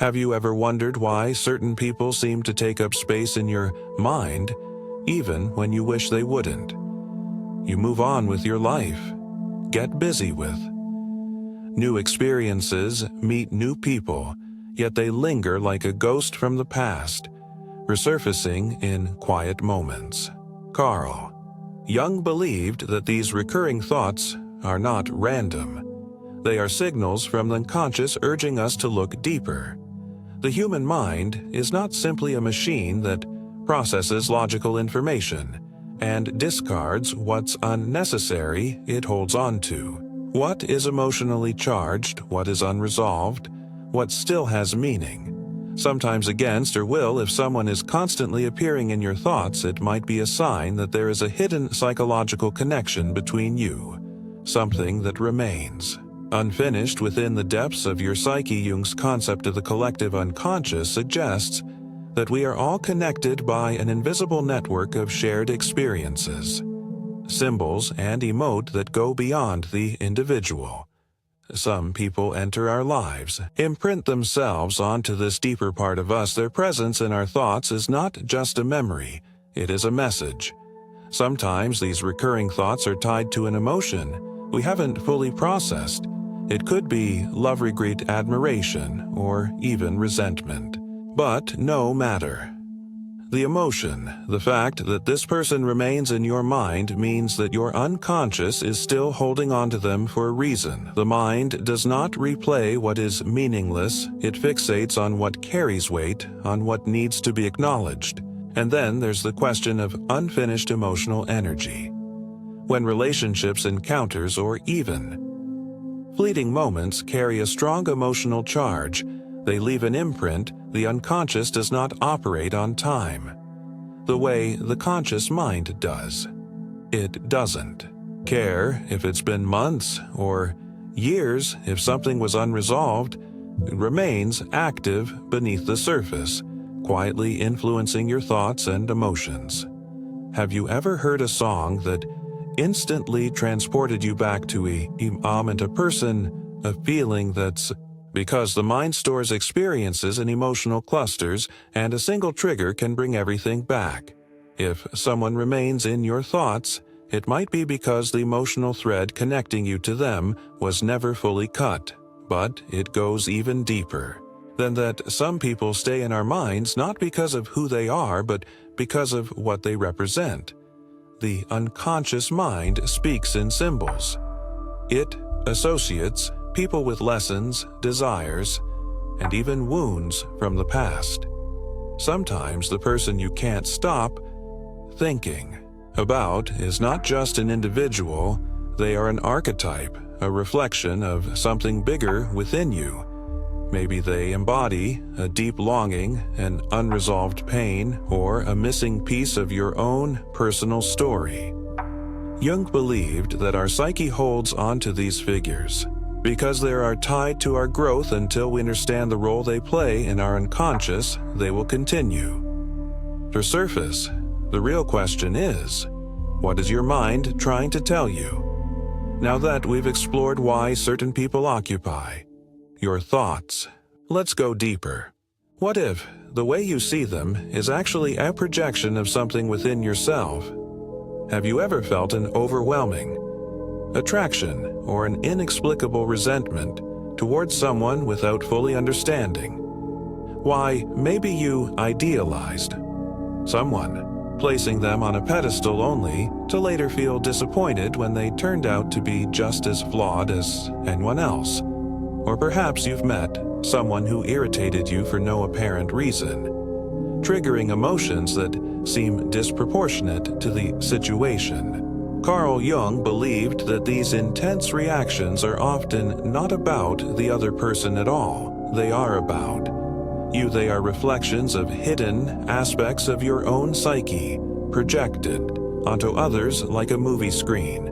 Have you ever wondered why certain people seem to take up space in your mind, even when you wish they wouldn't? You move on with your life, get busy with new experiences, meet new people, yet they linger like a ghost from the past, resurfacing in quiet moments. Carl Jung believed that these recurring thoughts are not random. They are signals from the unconscious urging us to look deeper. The human mind is not simply a machine that processes logical information and discards what's unnecessary it holds on to. What is emotionally charged, what is unresolved, what still has meaning. Sometimes against your will, if someone is constantly appearing in your thoughts, it might be a sign that there is a hidden psychological connection between you, something that remains unfinished within the depths of your psyche. Jung's concept of the collective unconscious suggests that we are all connected by an invisible network of shared experiences, symbols, and emote that go beyond the individual. Some people enter our lives, imprint themselves onto this deeper part of us. Their presence in our thoughts is not just a memory, it is a message. Sometimes these recurring thoughts are tied to an emotion we haven't fully processed. It could be love, regret, admiration, or even resentment. But no matter the emotion, the fact that this person remains in your mind means that your unconscious is still holding on to them for a reason. The mind does not replay what is meaningless, it fixates on what carries weight, on what needs to be acknowledged. And then there's the question of unfinished emotional energy. When relationships, encounters, or even fleeting moments carry a strong emotional charge, they leave an imprint. The unconscious does not operate on time the way the conscious mind does. It doesn't care if it's been months or years. If something was unresolved, it remains active beneath the surface, quietly influencing your thoughts and emotions. Have you ever heard a song that instantly transported you back to a moment, a person, a feeling? That's because the mind stores experiences in emotional clusters, and a single trigger can bring everything back. If someone remains in your thoughts, it might be because the emotional thread connecting you to them was never fully cut. But it goes even deeper than that. Some people stay in our minds not because of who they are, but because of what they represent. The unconscious mind speaks in symbols. It associates people with lessons, desires, and even wounds from the past. Sometimes the person you can't stop thinking about is not just an individual, they are an archetype, a reflection of something bigger within you. Maybe they embody a deep longing, an unresolved pain, or a missing piece of your own personal story. Jung believed that our psyche holds onto these figures because they are tied to our growth. Until we understand the role they play in our unconscious, they will continue to surface. The real question is, what is your mind trying to tell you? Now that we've explored why certain people occupy your thoughts, let's go deeper. What if the way you see them is actually a projection of something within yourself? Have you ever felt an overwhelming attraction or an inexplicable resentment towards someone without fully understanding why? Maybe you idealized someone, placing them on a pedestal only to later feel disappointed when they turned out to be just as flawed as anyone else. Or perhaps you've met someone who irritated you for no apparent reason, triggering emotions that seem disproportionate to the situation. Carl Jung believed that these intense reactions are often not about the other person at all. They are about you. They are reflections of hidden aspects of your own psyche, projected onto others like a movie screen.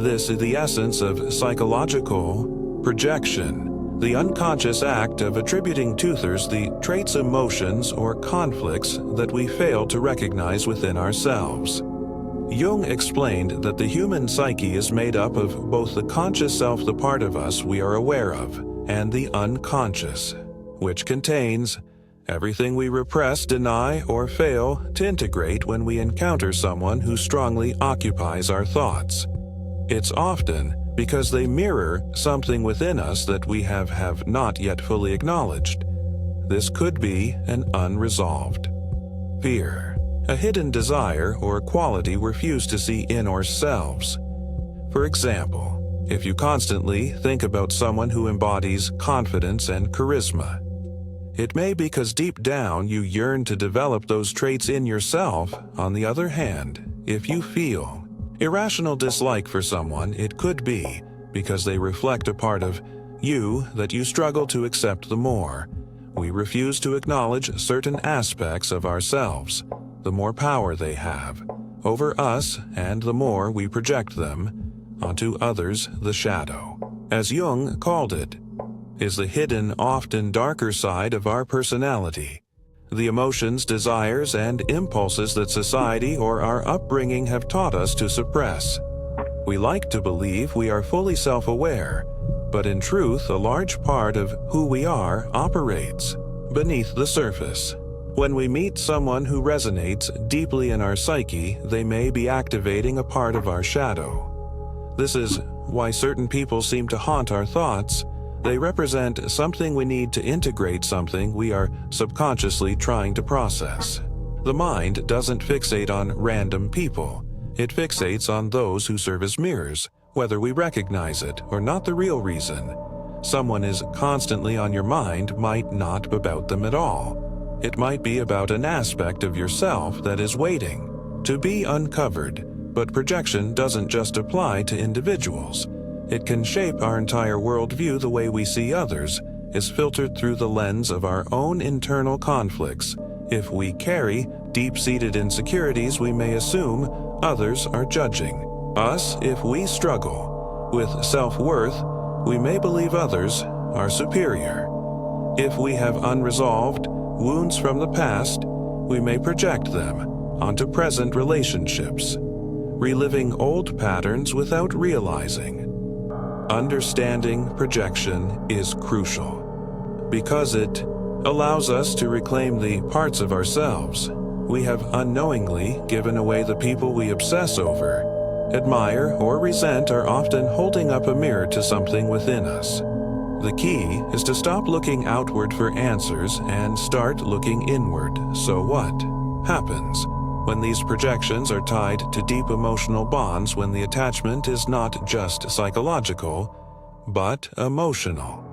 This is the essence of psychological projection, the unconscious act of attributing to others the traits, emotions, or conflicts that we fail to recognize within ourselves. Jung explained that the human psyche is made up of both the conscious self, the part of us we are aware of, and the unconscious, which contains everything we repress, deny, or fail to integrate when we encounter someone who strongly occupies our thoughts. It's often because they mirror something within us that we have not yet fully acknowledged. This could be an unresolved fear, a hidden desire or quality we refuse to see in ourselves. For example, if you constantly think about someone who embodies confidence and charisma, it may be because deep down you yearn to develop those traits in yourself. On the other hand, if you feel irrational dislike for someone, it could be because they reflect a part of you that you struggle to accept. The more we refuse to acknowledge certain aspects of ourselves, the more power they have over us, and the more we project them onto others. The shadow, as Jung called it, is the hidden, often darker side of our personality. The emotions, desires, and impulses that society or our upbringing have taught us to suppress. We like to believe we are fully self-aware, but in truth, a large part of who we are operates beneath the surface. When we meet someone who resonates deeply in our psyche, they may be activating a part of our shadow. This is why certain people seem to haunt our thoughts. They represent something we need to integrate, something we are subconsciously trying to process. The mind doesn't fixate on random people. It fixates on those who serve as mirrors, whether we recognize it or not. The real reason someone is constantly on your mind might not be about them at all. It might be about an aspect of yourself that is waiting to be uncovered. But projection doesn't just apply to individuals. It can shape our entire worldview. The way we see others is filtered through the lens of our own internal conflicts. If we carry deep-seated insecurities, we may assume others are judging us. If we struggle with self-worth, we may believe others are superior. If we have unresolved wounds from the past, we may project them onto present relationships, reliving old patterns without realizing. Understanding projection is crucial because it allows us to reclaim the parts of ourselves we have unknowingly given away. The people we obsess over, admire, or resent are often holding up a mirror to something within us. The key is to stop looking outward for answers and start looking inward. So what happens when these projections are tied to deep emotional bonds, when the attachment is not just psychological, but emotional?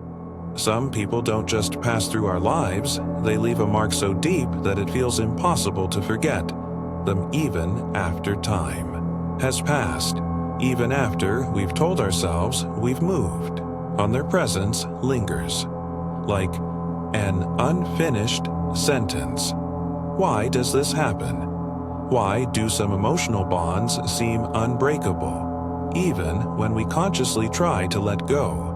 Some people don't just pass through our lives, they leave a mark so deep that it feels impossible to forget them even after time has passed. Even after we've told ourselves we've moved on, their presence lingers like an unfinished sentence. Why does this happen? Why do some emotional bonds seem unbreakable, even when we consciously try to let go?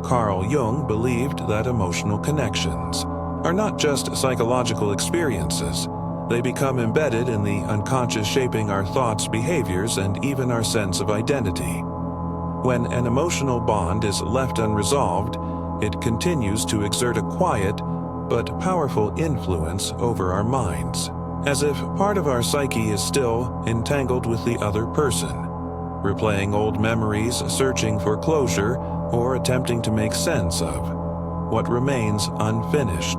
Carl Jung believed that emotional connections are not just psychological experiences. They become embedded in the unconscious, shaping our thoughts, behaviors, and even our sense of identity. When an emotional bond is left unresolved, it continues to exert a quiet but powerful influence over our minds, as if part of our psyche is still entangled with the other person, replaying old memories, searching for closure, or attempting to make sense of what remains unfinished.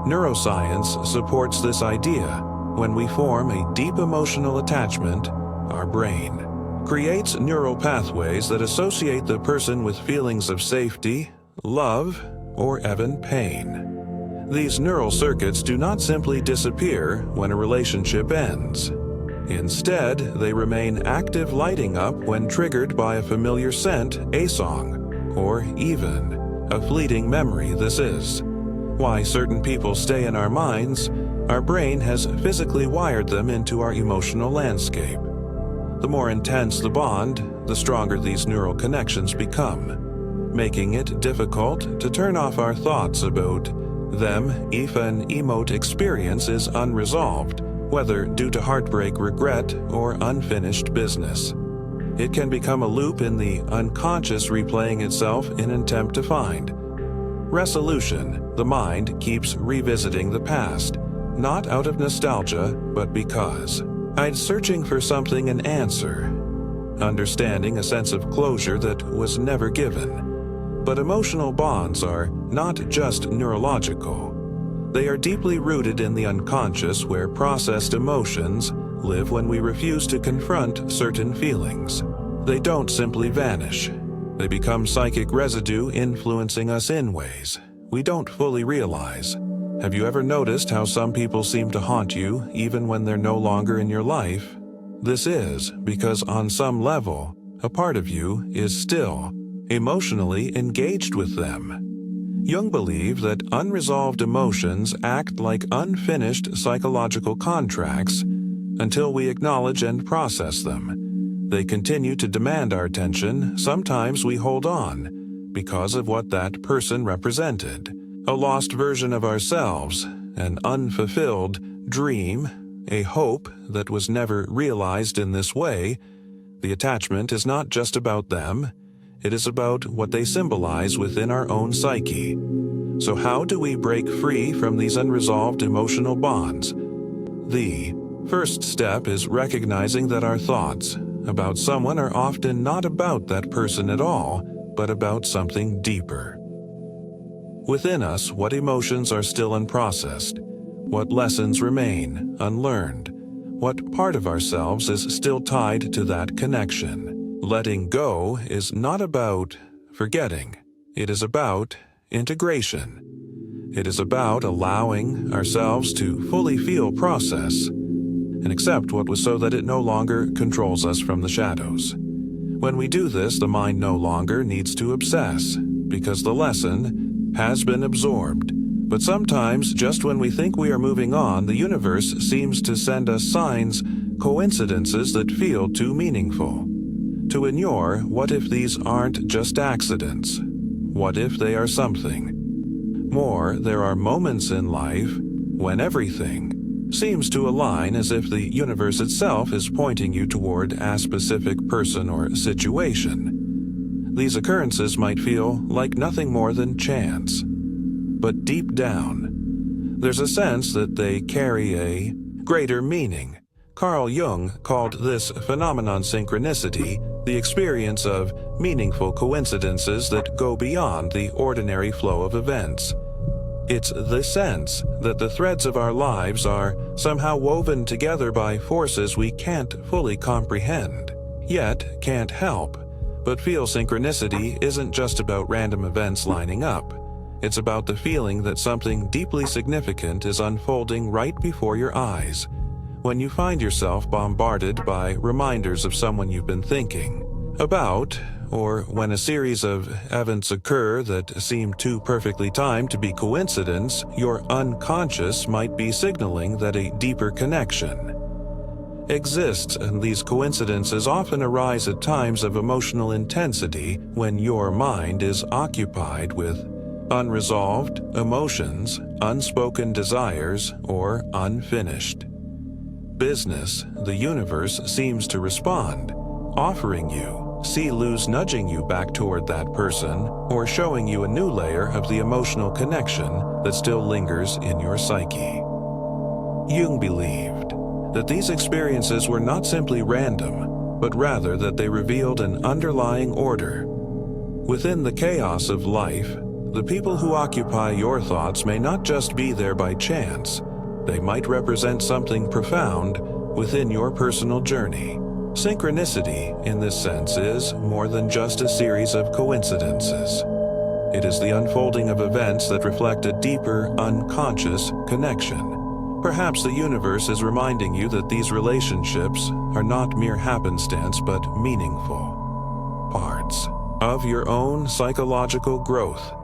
Neuroscience supports this idea. When we form a deep emotional attachment, our brain creates neural pathways that associate the person with feelings of safety, love, or even pain. These neural circuits do not simply disappear when a relationship ends. Instead, they remain active, lighting up when triggered by a familiar scent, a song, or even a fleeting memory. This is why certain people stay in our minds. Our brain has physically wired them into our emotional landscape. The more intense the bond, the stronger these neural connections become, making it difficult to turn off our thoughts about them if an emote experience is unresolved, whether due to heartbreak, regret, or unfinished business. It can become a loop in the unconscious, replaying itself in an attempt to find Resolution: the mind keeps revisiting the past, not out of nostalgia, but because it's searching for something, an answer. Understanding: a sense of closure that was never given. But emotional bonds are not just neurological. They are deeply rooted in the unconscious, where processed emotions live when we refuse to confront certain feelings. They don't simply vanish. They become psychic residue, influencing us in ways we don't fully realize. Have you ever noticed how some people seem to haunt you even when they're no longer in your life? This is because on some level, a part of you is still emotionally engaged with them. Jung believed that unresolved emotions act like unfinished psychological contracts until we acknowledge and process them. They continue to demand our attention. Sometimes we hold on because of what that person represented: a lost version of ourselves, an unfulfilled dream, a hope that was never realized in this way. The attachment is not just about them. It is about what they symbolize within our own psyche. So how do we break free from these unresolved emotional bonds? The first step is recognizing that our thoughts about someone are often not about that person at all, but about something deeper. Within us, what emotions are still unprocessed? What lessons remain unlearned? What part of ourselves is still tied to that connection? Letting go is not about forgetting. It is about integration. It is about allowing ourselves to fully feel, process, and accept what was, so that it no longer controls us from the shadows. When we do this, the mind no longer needs to obsess, because the lesson has been absorbed. But sometimes, just when we think we are moving on, the universe seems to send us signs, coincidences that feel too meaningful to ignore. What if these aren't just accidents? What if they are something more? There are moments in life when everything seems to align, as if the universe itself is pointing you toward a specific person or situation. These occurrences might feel like nothing more than chance, but deep down, there's a sense that they carry a greater meaning. Carl Jung called this phenomenon synchronicity, the experience of meaningful coincidences that go beyond the ordinary flow of events. It's the sense that the threads of our lives are somehow woven together by forces we can't fully comprehend, yet can't help but feel. Synchronicity isn't just about random events lining up. It's about the feeling that something deeply significant is unfolding right before your eyes. When you find yourself bombarded by reminders of someone you've been thinking about, or when a series of events occur that seem too perfectly timed to be coincidence, your unconscious might be signaling that a deeper connection exists, and these coincidences often arise at times of emotional intensity when your mind is occupied with unresolved emotions, unspoken desires, or unfinished business. The universe seems to respond, offering you see-loos, nudging you back toward that person, or showing you a new layer of the emotional connection that still lingers in your psyche. Jung believed that these experiences were not simply random, but rather that they revealed an underlying order. Within the chaos of life, the people who occupy your thoughts may not just be there by chance. They might represent something profound within your personal journey. Synchronicity, in this sense, is more than just a series of coincidences. It is the unfolding of events that reflect a deeper, unconscious connection. Perhaps the universe is reminding you that these relationships are not mere happenstance, but meaningful parts of your own psychological growth.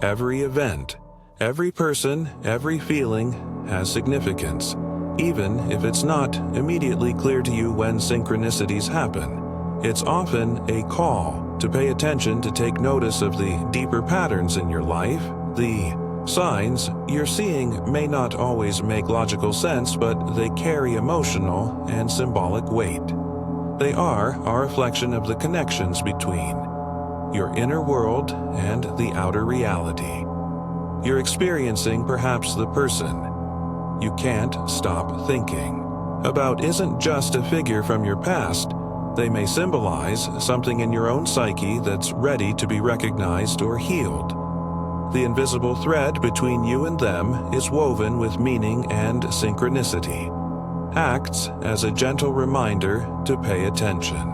Every event, every person, every feeling has significance, even if it's not immediately clear to you when synchronicities happen. It's often a call to pay attention, to take notice of the deeper patterns in your life. The signs you're seeing may not always make logical sense, but they carry emotional and symbolic weight. They are a reflection of the connections between your inner world and the outer reality. You're experiencing perhaps the person you can't stop thinking about isn't just a figure from your past. They may symbolize something in your own psyche that's ready to be recognized or healed. The invisible thread between you and them is woven with meaning and synchronicity. Acts as a gentle reminder to pay attention,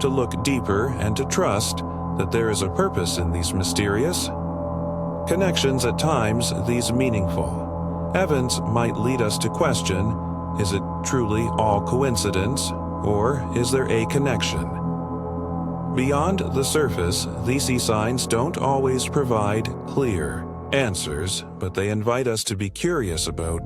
to look deeper, and to trust that there is a purpose in these mysterious connections. At times, these meaningful events might lead us to question, is it truly all coincidence, or is there a connection? Beyond the surface, these signs don't always provide clear answers, but they invite us to be curious about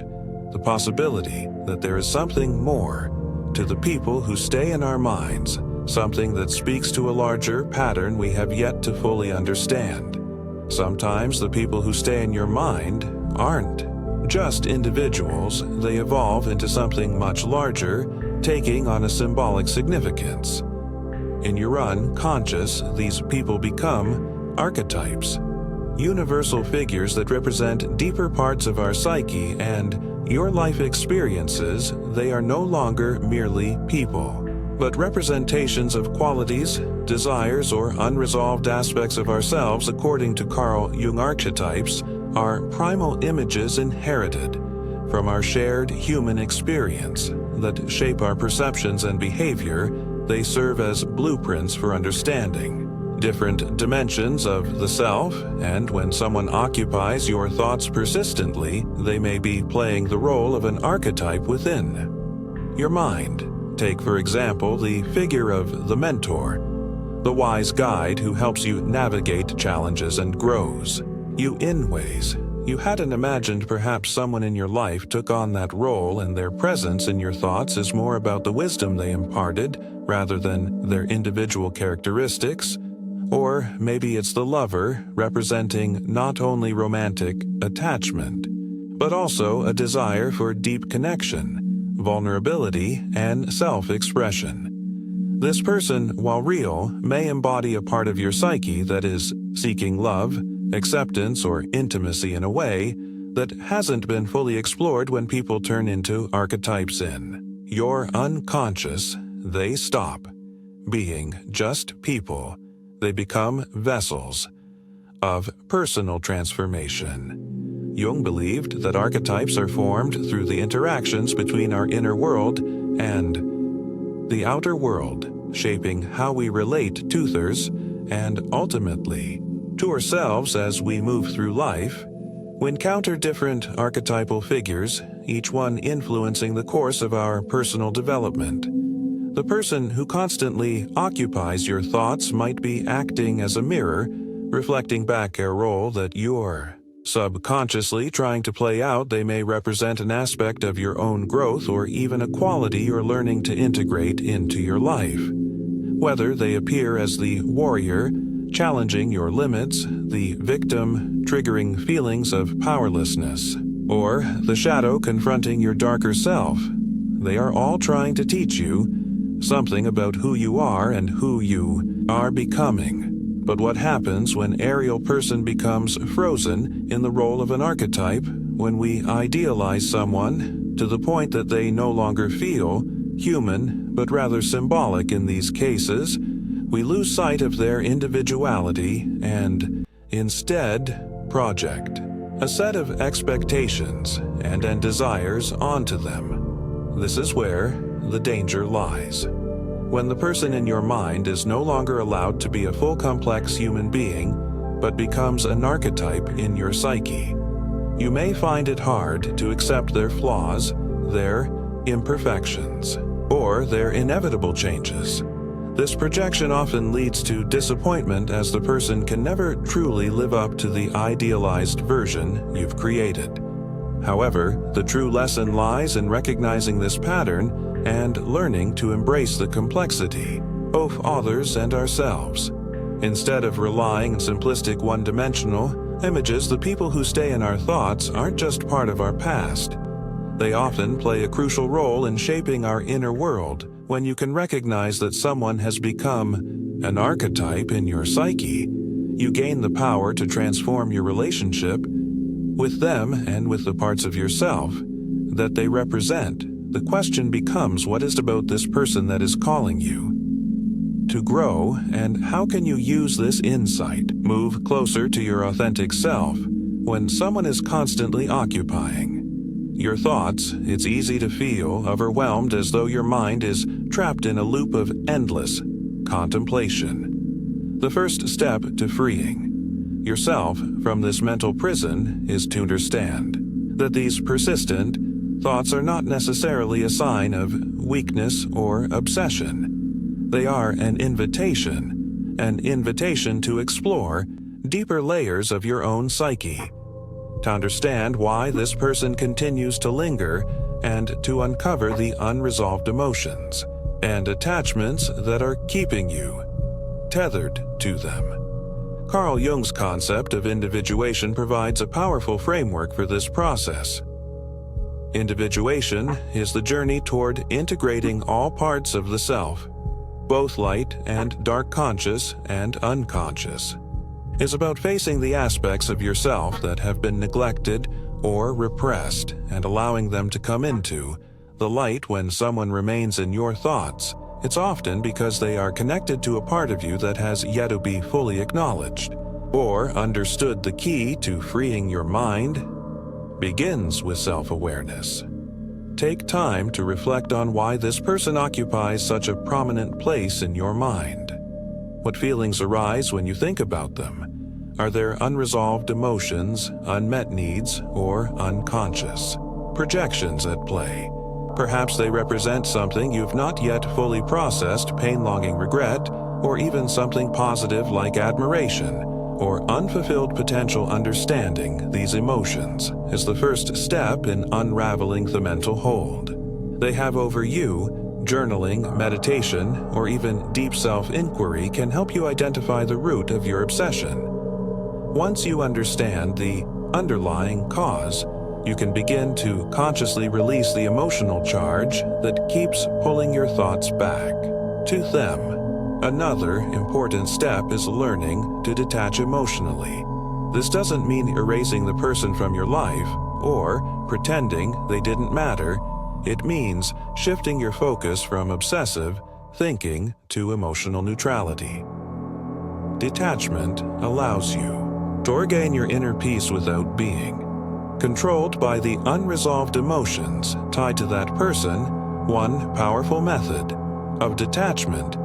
the possibility that there is something more to the people who stay in our minds, something that speaks to a larger pattern we have yet to fully understand. Sometimes the people who stay in your mind aren't just individuals, they evolve into something much larger, taking on a symbolic significance. In your unconscious, these people become archetypes, universal figures that represent deeper parts of our psyche and your life experiences. They are no longer merely people, but representations of qualities, desires, or unresolved aspects of ourselves. According to Jung, archetypes are primal images inherited from our shared human experience that shape our perceptions and behavior. They serve as blueprints for understanding different dimensions of the self, and when someone occupies your thoughts persistently, they may be playing the role of an archetype within your mind. Take, for example, the figure of the mentor, the wise guide who helps you navigate challenges and grows you in ways you hadn't imagined. Perhaps someone in your life took on that role, and their presence in your thoughts is more about the wisdom they imparted rather than their individual characteristics. Or maybe it's the lover, representing not only romantic attachment, but also a desire for deep connection, vulnerability, and self-expression. This person, while real, may embody a part of your psyche that is seeking love, acceptance, or intimacy in a way that hasn't been fully explored. When people turn into archetypes in your unconscious, they stop being just people. They become vessels of personal transformation. Jung believed that archetypes are formed through the interactions between our inner world and the outer world, shaping how we relate to others and ultimately to ourselves as we move through life. We encounter different archetypal figures, each one influencing the course of our personal development. The person who constantly occupies your thoughts might be acting as a mirror, reflecting back a role that you're subconsciously trying to play out. They may represent an aspect of your own growth or even a quality you're learning to integrate into your life. Whether they appear as the warrior, challenging your limits, the victim, triggering feelings of powerlessness, or the shadow confronting your darker self, they are all trying to teach you something about who you are and who you are becoming. But what happens when aerial person becomes frozen in the role of an archetype, when we idealize someone to the point that they no longer feel human, but rather symbolic? In these cases, we lose sight of their individuality and instead project a set of expectations and desires onto them. This is where the danger lies. When the person in your mind is no longer allowed to be a full complex human being, but becomes an archetype in your psyche, you may find it hard to accept their flaws, their imperfections, or their inevitable changes. This projection often leads to disappointment, as the person can never truly live up to the idealized version you've created. However, the true lesson lies in recognizing this pattern and learning to embrace the complexity, both others and ourselves. Instead of relying on simplistic one-dimensional images, the people who stay in our thoughts aren't just part of our past. They often play a crucial role in shaping our inner world. When you can recognize that someone has become an archetype in your psyche, you gain the power to transform your relationship With them and with the parts of yourself that they represent, the question becomes, what is about this person that is calling you to grow, and how can you use this insight, move closer to your authentic self, when someone is constantly occupying your thoughts? It's easy to feel overwhelmed, as though your mind is trapped in a loop of endless contemplation. The first step to freeing yourself from this mental prison is to understand that these persistent thoughts are not necessarily a sign of weakness or obsession. They are an invitation to explore deeper layers of your own psyche, to understand why this person continues to linger, and to uncover the unresolved emotions and attachments that are keeping you tethered to them. Carl Jung's concept of individuation provides a powerful framework for this process. Individuation is the journey toward integrating all parts of the self, both light and dark, conscious and unconscious. Is about facing the aspects of yourself that have been neglected or repressed and allowing them to come into the light. When someone remains in your thoughts, it's often because they are connected to a part of you that has yet to be fully acknowledged or understood. The key to freeing your mind begins with self-awareness. Take time to reflect on why this person occupies such a prominent place in your mind. What feelings arise when you think about them? Are there unresolved emotions, unmet needs, or unconscious projections at play? Perhaps they represent something you've not yet fully processed, pain, longing, regret, or even something positive like admiration or unfulfilled potential. Understanding these emotions is the first step in unraveling the mental hold they have over you. Journaling, meditation, or even deep self-inquiry can help you identify the root of your obsession. Once you understand the underlying cause, you can begin to consciously release the emotional charge that keeps pulling your thoughts back to them. Another important step is learning to detach emotionally. This doesn't mean erasing the person from your life or pretending they didn't matter. It means shifting your focus from obsessive thinking to emotional neutrality. Detachment allows you to regain your inner peace without being controlled by the unresolved emotions tied to that person. One powerful method of detachment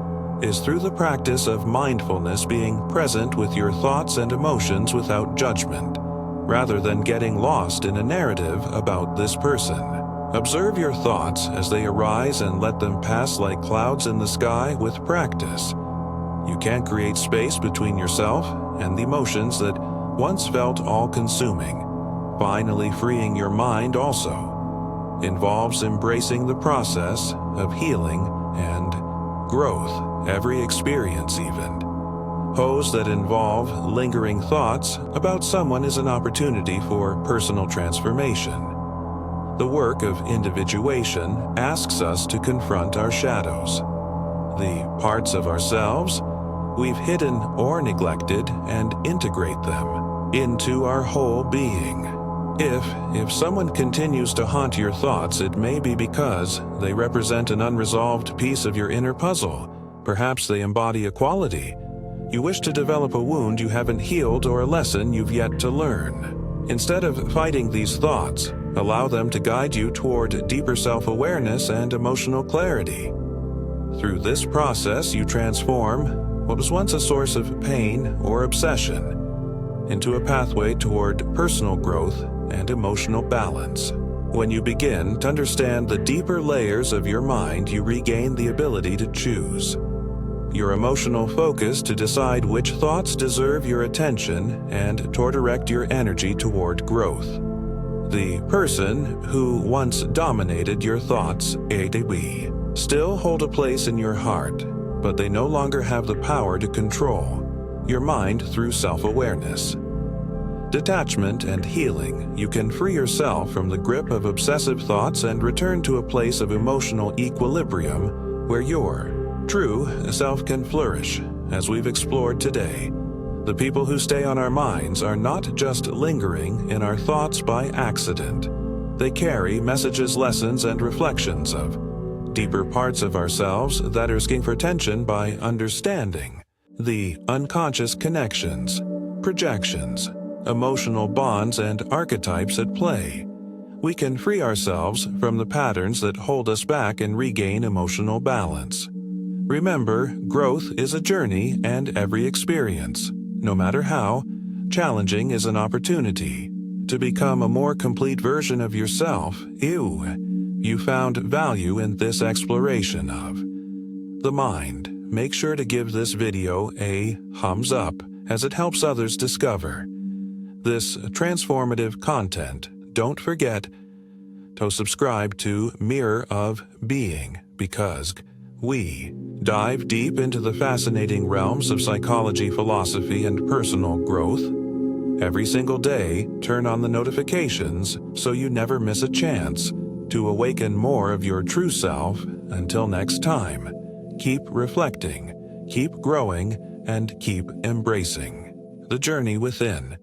is through the practice of mindfulness, being present with your thoughts and emotions without judgment, rather than getting lost in a narrative about this person. Observe your thoughts as they arise and let them pass like clouds in the sky. With practice, you can create space between yourself and the emotions that once felt all-consuming. Finally, freeing your mind also involves embracing the process of healing and growth. Every experience, even those that involve lingering thoughts about someone, is an opportunity for personal transformation. The work of individuation asks us to confront our shadows, the parts of ourselves we've hidden or neglected, and integrate them into our whole being. If someone continues to haunt your thoughts, it may be because they represent an unresolved piece of your inner puzzle. Perhaps they embody a quality you wish to develop, a wound you haven't healed, or a lesson you've yet to learn. Instead of fighting these thoughts, allow them to guide you toward deeper self-awareness and emotional clarity. Through this process, you transform what was once a source of pain or obsession into a pathway toward personal growth and emotional balance. When you begin to understand the deeper layers of your mind, you regain the ability to choose your emotional focus, to decide which thoughts deserve your attention, and to direct your energy toward growth. The person who once dominated your thoughts still hold a place in your heart, but they no longer have the power to control your mind. Through self-awareness, detachment, and healing, you can free yourself from the grip of obsessive thoughts and return to a place of emotional equilibrium where your true self can flourish. As we've explored today, The people who stay on our minds are not just lingering in our thoughts by accident. They carry messages, lessons, and reflections of deeper parts of ourselves that are asking for attention by understanding the unconscious connections, projections, emotional bonds, and archetypes at play. We can free ourselves from the patterns that hold us back and regain emotional balance. Remember, growth is a journey, and every experience, no matter how challenging, is an opportunity to become a more complete version of yourself. You found value in this exploration of the mind. Make sure to give this video a thumbs up as it helps others discover this transformative content. Don't forget to subscribe to Mirror of Being, because we dive deep into the fascinating realms of psychology, philosophy, and personal growth. Every single day, turn on the notifications so you never miss a chance to awaken more of your true self. Until next time, keep reflecting, keep growing, and keep embracing the journey within.